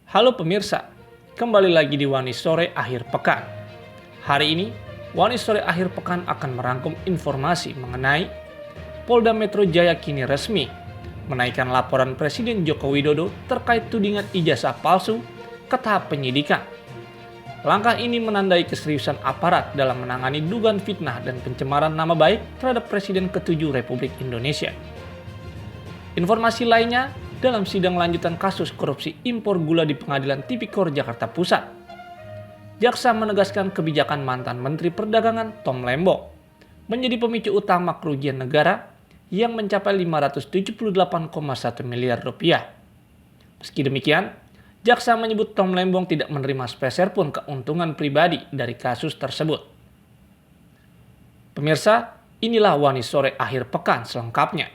Halo pemirsa, kembali lagi di Wani Sore Akhir Pekan. Hari ini, Wani Sore Akhir Pekan akan merangkum informasi mengenai Polda Metro Jaya kini resmi menaikkan laporan Presiden Joko Widodo terkait tudingan ijazah palsu ke tahap penyidikan. Langkah ini menandai keseriusan aparat dalam menangani dugaan fitnah dan pencemaran nama baik terhadap Presiden ke-7 Republik Indonesia. Informasi lainnya, dalam sidang lanjutan kasus korupsi impor gula di Pengadilan Tipikor Jakarta Pusat, jaksa menegaskan kebijakan mantan Menteri Perdagangan Tom Lembong menjadi pemicu utama kerugian negara yang mencapai 578,1 miliar rupiah. Meski demikian, jaksa menyebut Tom Lembong tidak menerima sepeser pun keuntungan pribadi dari kasus tersebut. Pemirsa, inilah Wani Sore Akhir Pekan selengkapnya.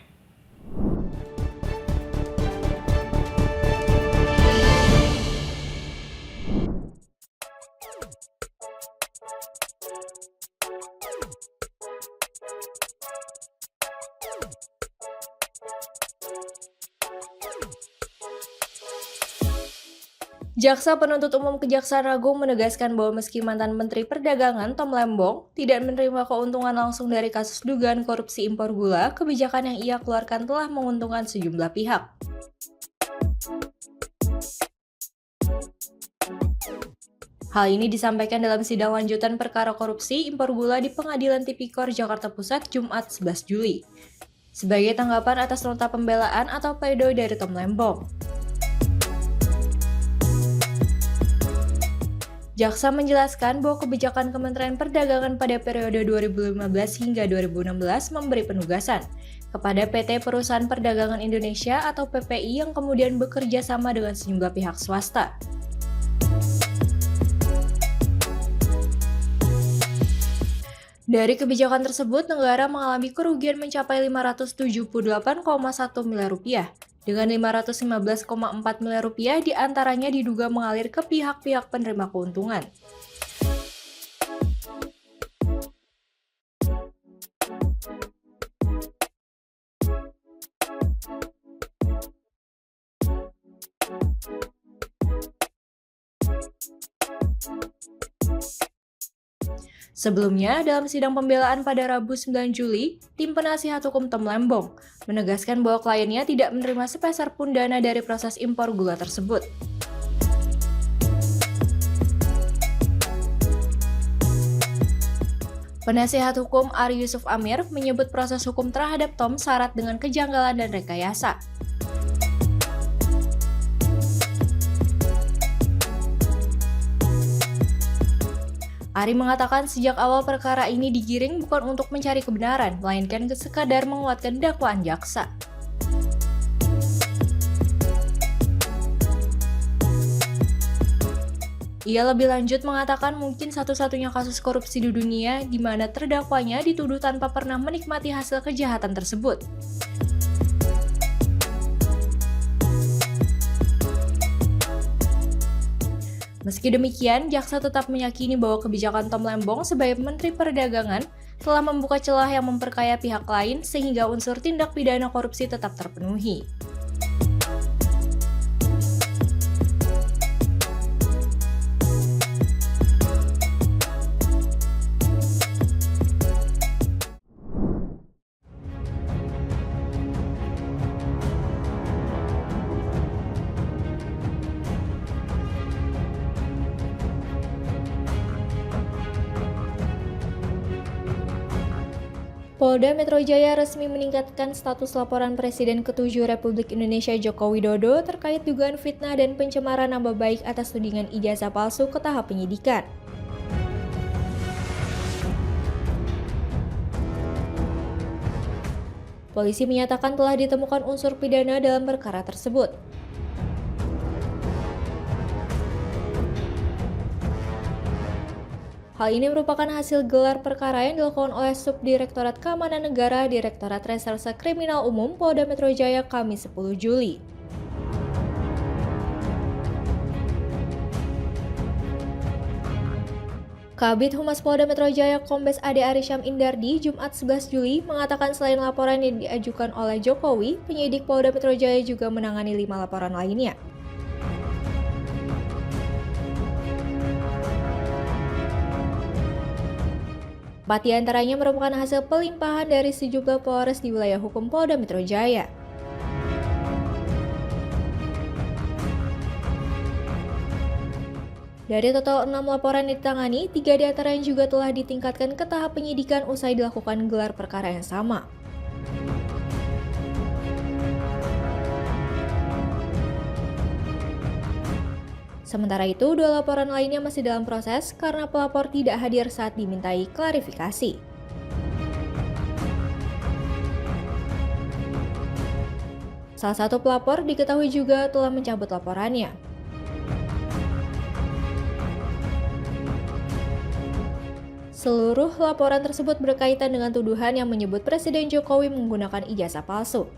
Jaksa Penuntut Umum Kejaksaan Agung menegaskan bahwa meski mantan Menteri Perdagangan Tom Lembong tidak menerima keuntungan langsung dari kasus dugaan korupsi impor gula, kebijakan yang ia keluarkan telah menguntungkan sejumlah pihak. Hal ini disampaikan dalam sidang lanjutan perkara korupsi impor gula di Pengadilan Tipikor Jakarta Pusat Jumat 11 Juli. Sebagai tanggapan atas nota pembelaan atau pledoi dari Tom Lembong, jaksa menjelaskan bahwa kebijakan Kementerian Perdagangan pada periode 2015 hingga 2016 memberi penugasan kepada PT Perusahaan Perdagangan Indonesia atau PPI yang kemudian bekerja sama dengan sejumlah pihak swasta. Dari kebijakan tersebut, negara mengalami kerugian mencapai 578,1 miliar rupiah. Dengan 515,4 miliar rupiah diantaranya diduga mengalir ke pihak-pihak penerima keuntungan. Sebelumnya, dalam sidang pembelaan pada Rabu 9 Juli, tim penasihat hukum Tom Lembong menegaskan bahwa kliennya tidak menerima sepeser pun dana dari proses impor gula tersebut. Penasihat hukum Ari Yusuf Amir menyebut proses hukum terhadap Tom syarat dengan kejanggalan dan rekayasa. Ari mengatakan sejak awal perkara ini digiring bukan untuk mencari kebenaran, melainkan sekadar menguatkan dakwaan jaksa. Ia lebih lanjut mengatakan mungkin satu-satunya kasus korupsi di dunia di mana terdakwanya dituduh tanpa pernah menikmati hasil kejahatan tersebut. Meski demikian, jaksa tetap meyakini bahwa kebijakan Tom Lembong sebagai Menteri Perdagangan telah membuka celah yang memperkaya pihak lain sehingga unsur tindak pidana korupsi tetap terpenuhi. Polda Metro Jaya resmi meningkatkan status laporan Presiden ke-7 Republik Indonesia Joko Widodo terkait dugaan fitnah dan pencemaran nama baik atas tudingan ijazah palsu ke tahap penyidikan. Polisi menyatakan telah ditemukan unsur pidana dalam perkara tersebut. Hal ini merupakan hasil gelar perkara yang dilakukan oleh Subdirektorat Keamanan Negara Direktorat Reserse Kriminal Umum Polda Metro Jaya Kamis 10 Juli. Kabid Humas Polda Metro Jaya Kombes Ade Arysyam Indardi Jumat 11 Juli mengatakan selain laporan yang diajukan oleh Jokowi, penyidik Polda Metro Jaya juga menangani 5 laporan lainnya. 4 diantaranya merupakan hasil pelimpahan dari sejumlah Polres di wilayah hukum Polda Metro Jaya. Dari total 6 laporan yang ditangani, 3 diantaranya juga telah ditingkatkan ke tahap penyidikan usai dilakukan gelar perkara yang sama. Sementara itu, 2 laporan lainnya masih dalam proses karena pelapor tidak hadir saat dimintai klarifikasi. Salah satu pelapor diketahui juga telah mencabut laporannya. Seluruh laporan tersebut berkaitan dengan tuduhan yang menyebut Presiden Jokowi menggunakan ijazah palsu.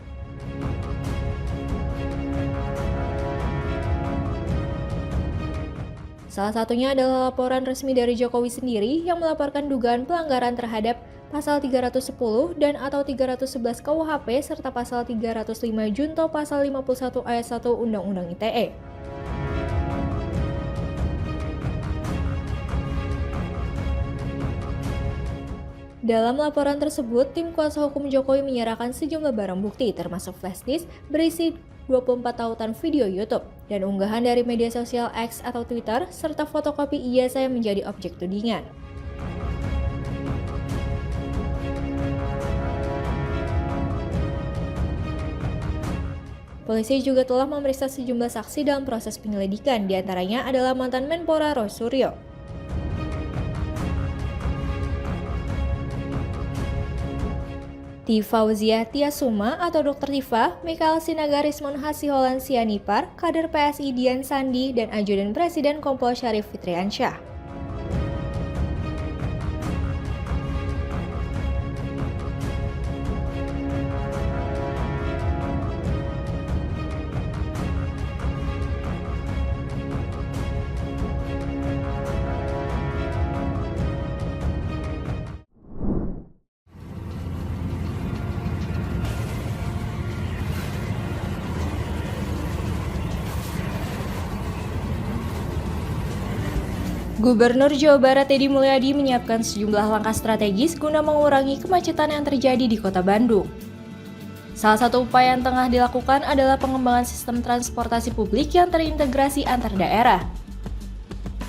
Salah satunya adalah laporan resmi dari Jokowi sendiri yang melaporkan dugaan pelanggaran terhadap pasal 310 dan atau 311 KUHP serta pasal 305 junto pasal 51 ayat 1 Undang-Undang ITE. Dalam laporan tersebut, tim kuasa hukum Jokowi menyerahkan sejumlah barang bukti termasuk flash disk berisi 24 tautan video YouTube dan unggahan dari media sosial X atau Twitter serta fotokopi ijazah yang menjadi objek tudingan. Polisi juga telah memeriksa sejumlah saksi dalam proses penyelidikan, diantaranya adalah mantan Menpora Roy Suryo. Tifauziah Tiasuma atau Dr. Tifa, Mikael Sinagarismon Hasiholan Sianipar, kader PSI Dian Sandi, dan Ajudan Presiden Kompol Syarif Fitriansyah. Gubernur Jawa Barat Edi Mulyadi menyiapkan sejumlah langkah strategis guna mengurangi kemacetan yang terjadi di Kota Bandung. Salah satu upaya yang tengah dilakukan adalah pengembangan sistem transportasi publik yang terintegrasi antar daerah.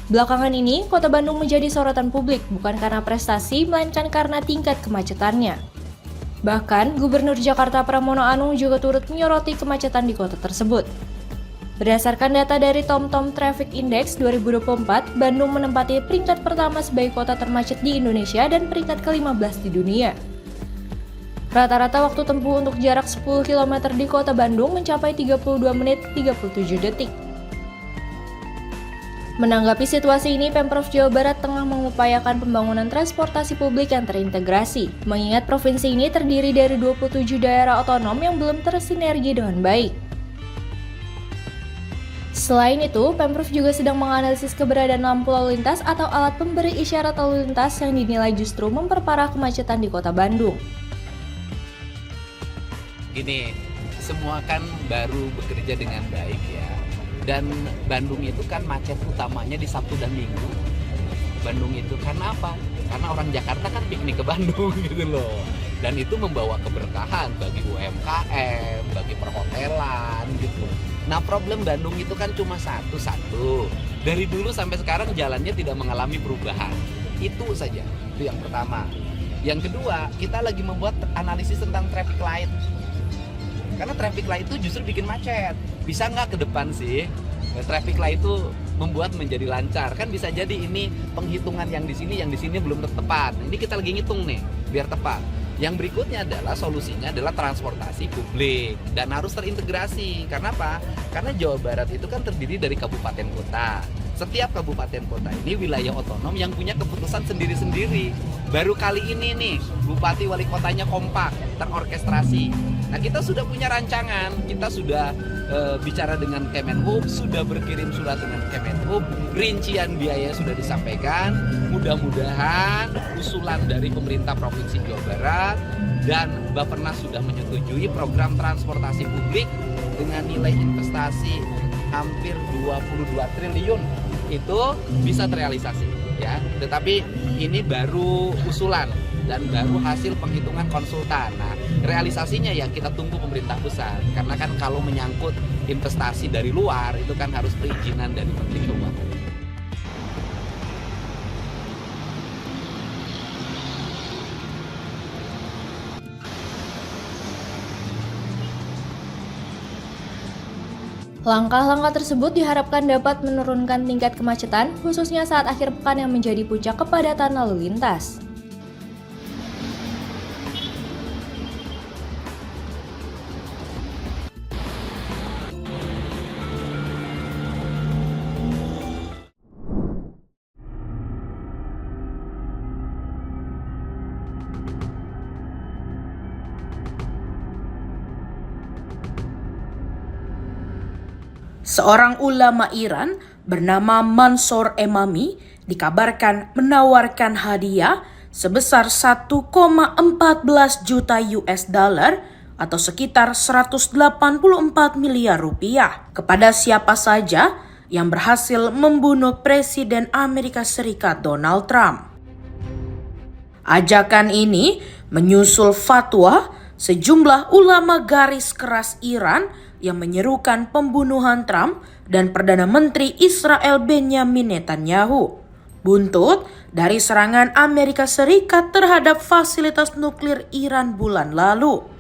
Belakangan ini, Kota Bandung menjadi sorotan publik bukan karena prestasi, melainkan karena tingkat kemacetannya. Bahkan, Gubernur Jakarta Pramono Anung juga turut menyoroti kemacetan di kota tersebut. Berdasarkan data dari TomTom Traffic Index 2024, Bandung menempati peringkat pertama sebagai kota termacet di Indonesia dan peringkat ke-15 di dunia. Rata-rata waktu tempuh untuk jarak 10 km di kota Bandung mencapai 32 menit 37 detik. Menanggapi situasi ini, Pemprov Jawa Barat tengah mengupayakan pembangunan transportasi publik yang terintegrasi, mengingat provinsi ini terdiri dari 27 daerah otonom yang belum tersinergi dengan baik. Selain itu, Pemprov juga sedang menganalisis keberadaan lampu lalu lintas atau alat pemberi isyarat lalu lintas yang dinilai justru memperparah kemacetan di Kota Bandung. Gini, semua kan baru bekerja dengan baik ya. Dan Bandung itu kan macet utamanya di Sabtu dan Minggu. Bandung itu karena apa? Karena orang Jakarta kan piknik ke Bandung gitu loh. Dan itu membawa keberkahan bagi UMKM, bagi perhotelan gitu. Nah, problem Bandung itu kan cuma satu. Dari dulu sampai sekarang jalannya tidak mengalami perubahan. Itu saja, itu yang pertama. Yang kedua, kita lagi membuat analisis tentang traffic light. Karena traffic light itu justru bikin macet. Bisa nggak ke depan sih? Traffic light itu membuat menjadi lancar. Kan bisa jadi ini penghitungan yang di sini belum tepat. Ini kita lagi ngitung nih, biar tepat. Yang berikutnya adalah solusinya adalah transportasi publik dan harus terintegrasi. Karena apa? Karena Jawa Barat itu kan terdiri dari kabupaten kota. Setiap kabupaten kota ini wilayah otonom yang punya keputusan sendiri-sendiri. Baru kali ini nih, bupati wali kotanya kompak, terorkestrasi. Nah, kita sudah punya rancangan, kita sudah bicara dengan Kemenhub, sudah berkirim surat dengan Kemenhub, rincian biaya sudah disampaikan. Mudah-mudahan usulan dari pemerintah Provinsi Jawa Barat dan Bappenas sudah menyetujui program transportasi publik dengan nilai investasi hampir 22 triliun itu bisa terrealisasi ya. Tetapi ini baru usulan dan baru hasil penghitungan konsultan. Nah, realisasinya ya kita tunggu pemerintah pusat. Karena kan kalau menyangkut investasi dari luar itu kan harus perizinan dari Menteri Keuangan. Langkah-langkah tersebut diharapkan dapat menurunkan tingkat kemacetan, khususnya saat akhir pekan yang menjadi puncak kepadatan lalu lintas. Seorang ulama Iran bernama Mansour Emami dikabarkan menawarkan hadiah sebesar 1,14 juta US dollar atau sekitar 184 miliar rupiah kepada siapa saja yang berhasil membunuh Presiden Amerika Serikat Donald Trump. Ajakan ini menyusul fatwa sejumlah ulama garis keras Iran yang menyerukan pembunuhan Trump dan Perdana Menteri Israel Benjamin Netanyahu, buntut dari serangan Amerika Serikat terhadap fasilitas nuklir Iran bulan lalu.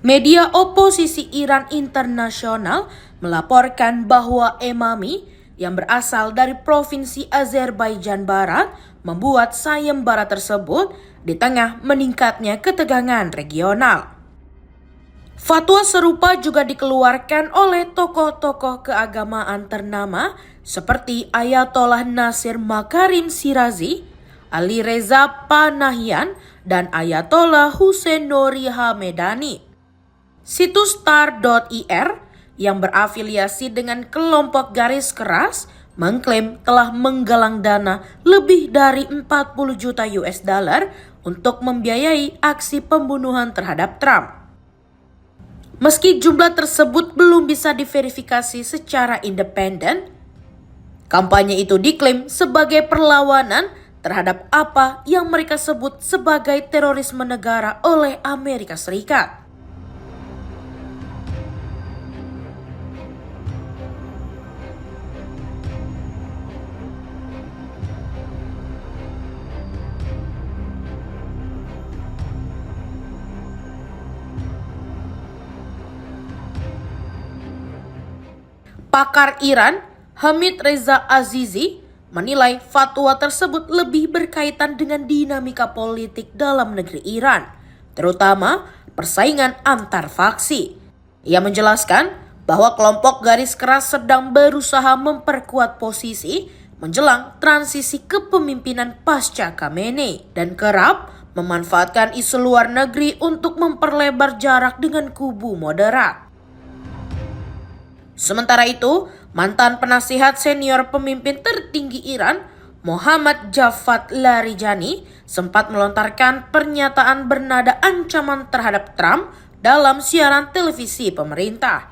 Media oposisi Iran internasional melaporkan bahwa Emami yang berasal dari provinsi Azerbaijan Barat membuat sayembara tersebut di tengah meningkatnya ketegangan regional. Fatwa serupa juga dikeluarkan oleh tokoh-tokoh keagamaan ternama seperti Ayatollah Nasir Makarim Shirazi, Ali Reza Panahian, dan Ayatollah Hussein Nuri Hamedani. Situs star.ir yang berafiliasi dengan kelompok garis keras mengklaim telah menggalang dana lebih dari 40 juta US dollar untuk membiayai aksi pembunuhan terhadap Trump. Meski jumlah tersebut belum bisa diverifikasi secara independen, kampanye itu diklaim sebagai perlawanan terhadap apa yang mereka sebut sebagai terorisme negara oleh Amerika Serikat. Pakar Iran, Hamid Reza Azizi, menilai fatwa tersebut lebih berkaitan dengan dinamika politik dalam negeri Iran, terutama persaingan antar faksi. Ia menjelaskan bahwa kelompok garis keras sedang berusaha memperkuat posisi menjelang transisi kepemimpinan pasca Khamenei dan kerap memanfaatkan isu luar negeri untuk memperlebar jarak dengan kubu moderat. Sementara itu, mantan penasihat senior pemimpin tertinggi Iran, Mohammad Javad Larijani, sempat melontarkan pernyataan bernada ancaman terhadap Trump dalam siaran televisi pemerintah.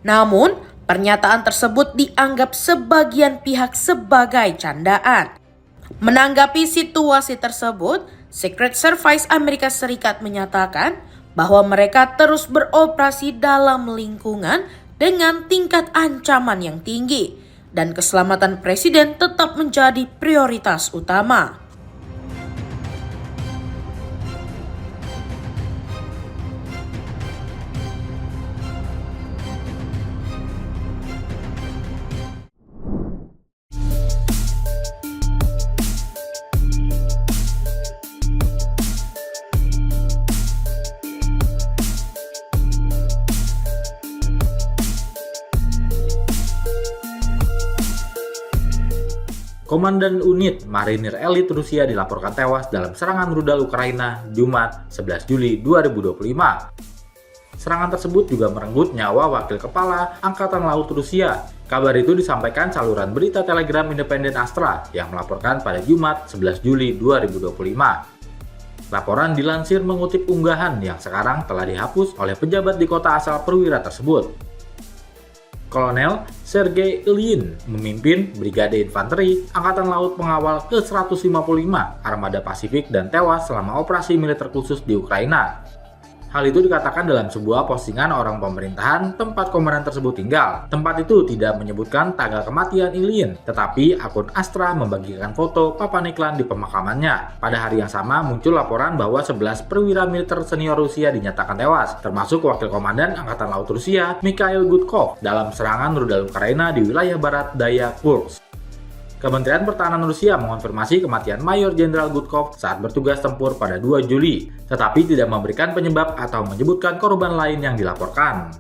Namun, pernyataan tersebut dianggap sebagian pihak sebagai candaan. Menanggapi situasi tersebut, Secret Service Amerika Serikat menyatakan bahwa mereka terus beroperasi dalam lingkungan dengan tingkat ancaman yang tinggi dan keselamatan presiden tetap menjadi prioritas utama. Komandan unit marinir elit Rusia dilaporkan tewas dalam serangan rudal Ukraina Jumat 11 Juli 2025. Serangan tersebut juga merenggut nyawa Wakil Kepala Angkatan Laut Rusia. Kabar itu disampaikan saluran berita Telegram independen Astra yang melaporkan pada Jumat 11 Juli 2025. Laporan dilansir mengutip unggahan yang sekarang telah dihapus oleh pejabat di kota asal perwira tersebut. Kolonel Sergei Ilyin memimpin Brigade Infanteri Angkatan Laut Pengawal ke-155 Armada Pasifik dan tewas selama operasi militer khusus di Ukraina. Hal itu dikatakan dalam sebuah postingan orang pemerintahan tempat komandan tersebut tinggal. Tempat itu tidak menyebutkan tanggal kematian Ilyin, tetapi akun Astra membagikan foto papan iklan di pemakamannya. Pada hari yang sama muncul laporan bahwa 11 perwira militer senior Rusia dinyatakan tewas, termasuk Wakil Komandan Angkatan Laut Rusia Mikhail Gudkov dalam serangan rudal Ukraina di wilayah barat daya Kursk. Kementerian Pertahanan Rusia mengonfirmasi kematian Mayor Jenderal Gudkov saat bertugas tempur pada 2 Juli, tetapi tidak memberikan penyebab atau menyebutkan korban lain yang dilaporkan.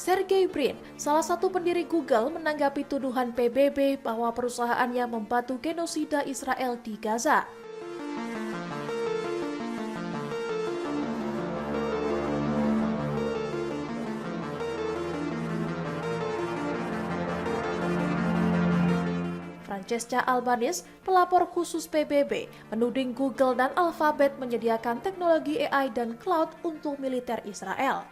Sergey Brin, salah satu pendiri Google, menanggapi tuduhan PBB bahwa perusahaannya membantu genosida Israel di Gaza. Francesca Albanese, pelapor khusus PBB, menuding Google dan Alphabet menyediakan teknologi AI dan cloud untuk militer Israel.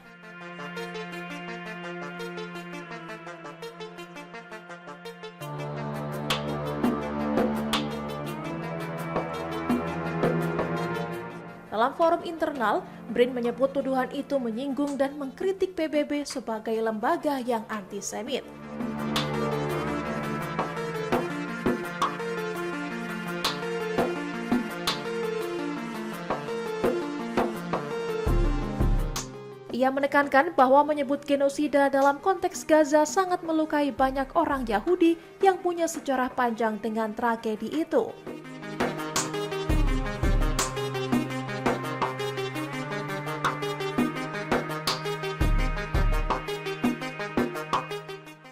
Dalam forum internal, Brin menyebut tuduhan itu menyinggung dan mengkritik PBB sebagai lembaga yang antisemit. Ia menekankan bahwa menyebut genosida dalam konteks Gaza sangat melukai banyak orang Yahudi yang punya sejarah panjang dengan tragedi itu.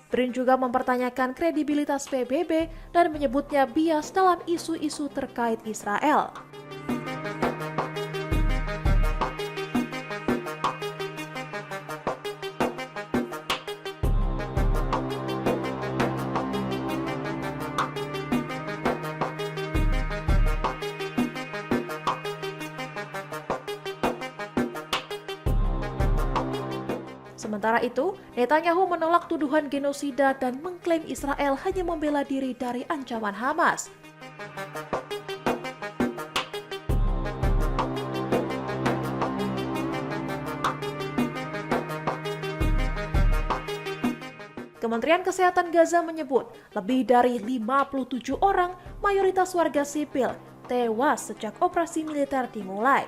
Brin juga mempertanyakan kredibilitas PBB dan menyebutnya bias dalam isu-isu terkait Israel. Sementara itu, Netanyahu menolak tuduhan genosida dan mengklaim Israel hanya membela diri dari ancaman Hamas. Kementerian Kesehatan Gaza menyebut lebih dari 57 orang, mayoritas warga sipil, tewas sejak operasi militer dimulai.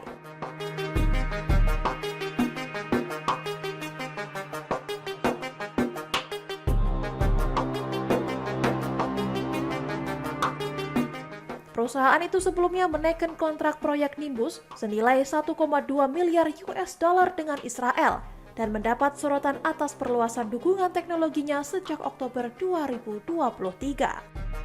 Perusahaan itu sebelumnya menaikkan kontrak proyek Nimbus senilai 1,2 miliar US dollar dengan Israel dan mendapat sorotan atas perluasan dukungan teknologinya sejak Oktober 2023.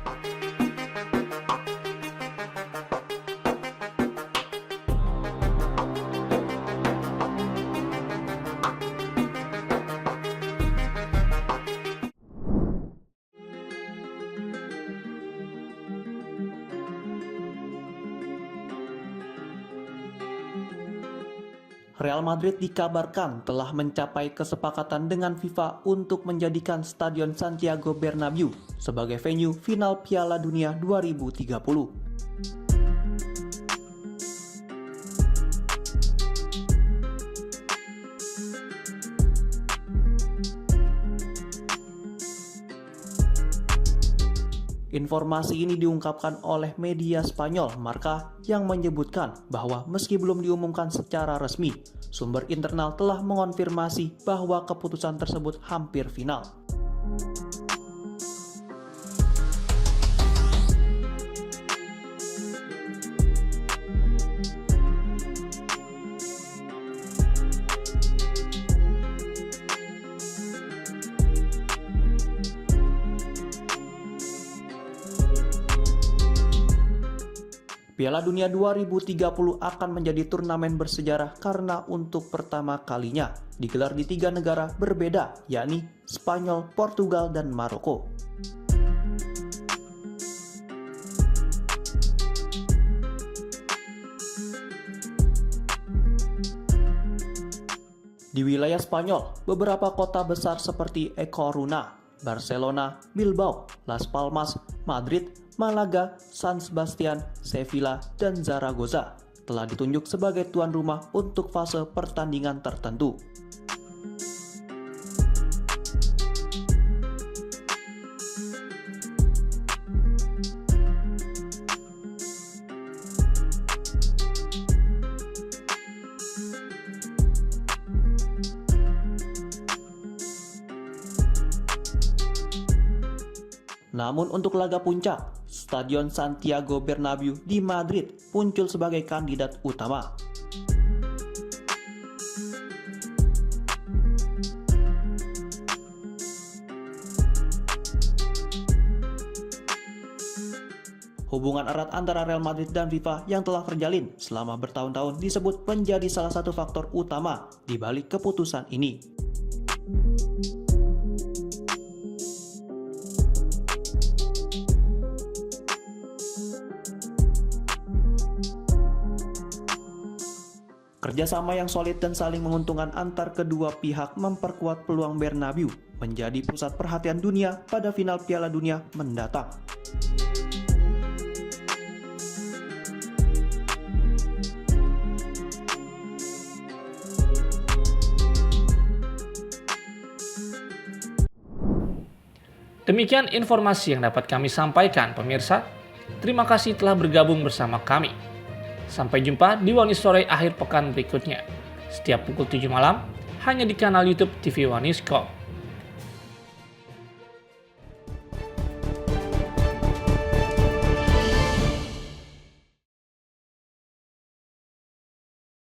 Real Madrid dikabarkan telah mencapai kesepakatan dengan FIFA untuk menjadikan Stadion Santiago Bernabeu sebagai venue final Piala Dunia 2030. Informasi ini diungkapkan oleh media Spanyol Marca yang menyebutkan bahwa meski belum diumumkan secara resmi, sumber internal telah mengonfirmasi bahwa keputusan tersebut hampir final. Piala Dunia 2030 akan menjadi turnamen bersejarah karena untuk pertama kalinya digelar di 3 negara berbeda, yakni Spanyol, Portugal, dan Maroko. Di wilayah Spanyol, beberapa kota besar seperti A Coruña, Barcelona, Bilbao, Las Palmas, Madrid, Malaga, San Sebastian, Sevilla, dan Zaragoza telah ditunjuk sebagai tuan rumah untuk fase pertandingan tertentu. Namun untuk laga puncak, Stadion Santiago Bernabéu di Madrid muncul sebagai kandidat utama. Hubungan erat antara Real Madrid dan FIFA yang telah terjalin selama bertahun-tahun disebut menjadi salah satu faktor utama di balik keputusan ini. Kerjasama yang solid dan saling menguntungkan antar kedua pihak memperkuat peluang Bernabéu menjadi pusat perhatian dunia pada final Piala Dunia mendatang. Demikian informasi yang dapat kami sampaikan, pemirsa. Terima kasih telah bergabung bersama kami. Sampai jumpa di One Story akhir pekan berikutnya. Setiap pukul 7 malam, hanya di kanal YouTube TV One News Corp.